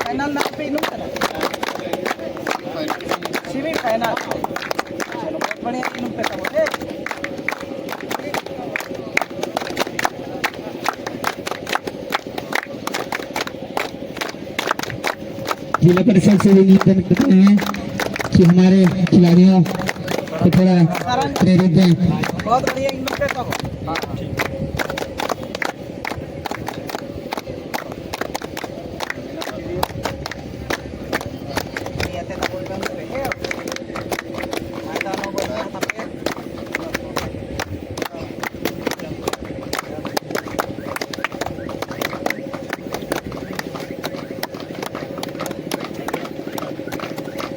Final ना पे in semi final चलो बढ़िया इन पे का बोले जिला परिषद से निवेदन करते हैं कि हमारे खिलाड़ियों को थोड़ा प्रेरित दें। बहुत बढ़िया इन पे का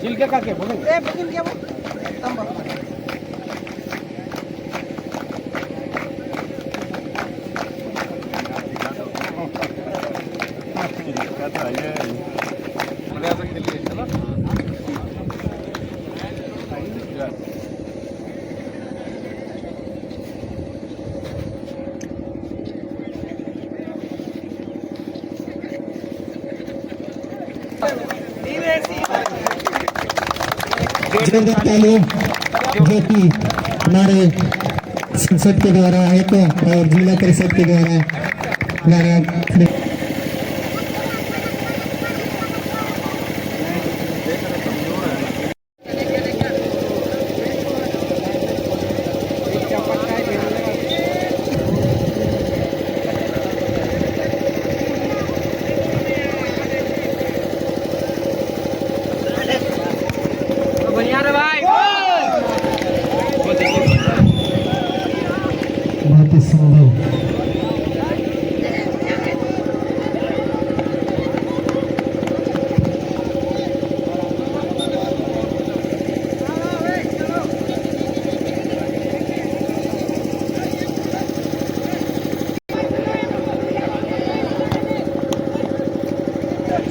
चिल के काके बोले ए बिल्कुल क्या वो एकदम जोरदार तालियों जो कि हमारे संसद के द्वारा आयुक्तों और जिला परिषद के द्वारा बहुत ही सुंदर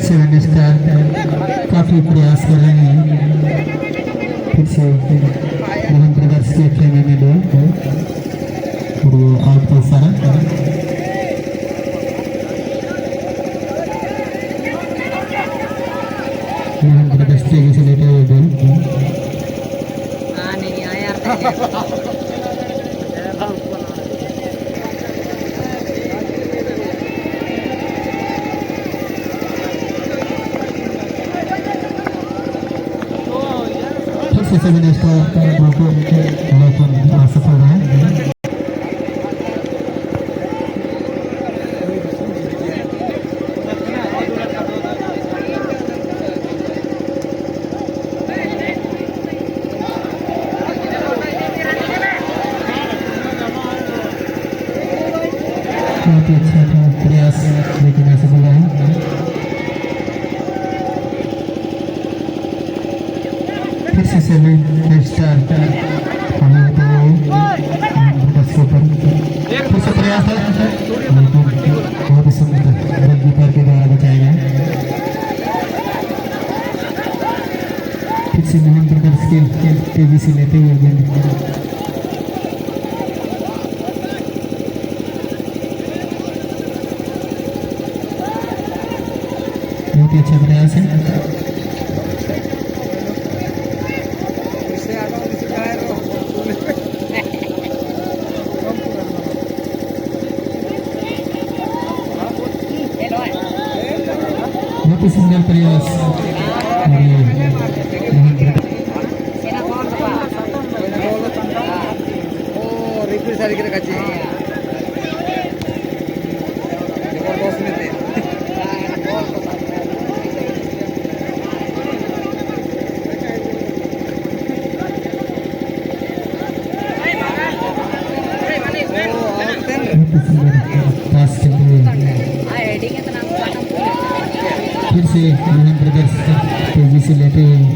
सेवन स्टार काफी प्रयास कर रहे हैं फिर से मोहन ब्रदर्स के खेमे में दो और वो आउट का सारा मोहन ब्रदर्स तेजी से लेते हुए गोल नहीं आया फिर से सेवन स्टार सफल रहा बहुत ही अच्छा था प्रयास लेकिन असफल रहा फिर से सेवन स्टार हमें तो बस के ऊपर फिर से प्रयास है लेकिन बहुत ही सुंदर गोलकीपर के द्वारा बचाया गया फिर से मोहन ब्रदर्स के तेजी से लेते हुए गेंद बहुत ही अच्छा प्रयास है बहुत ही सुंदर प्रयास फिर से मोहन ब्रदर्स तेजी से लेते हुए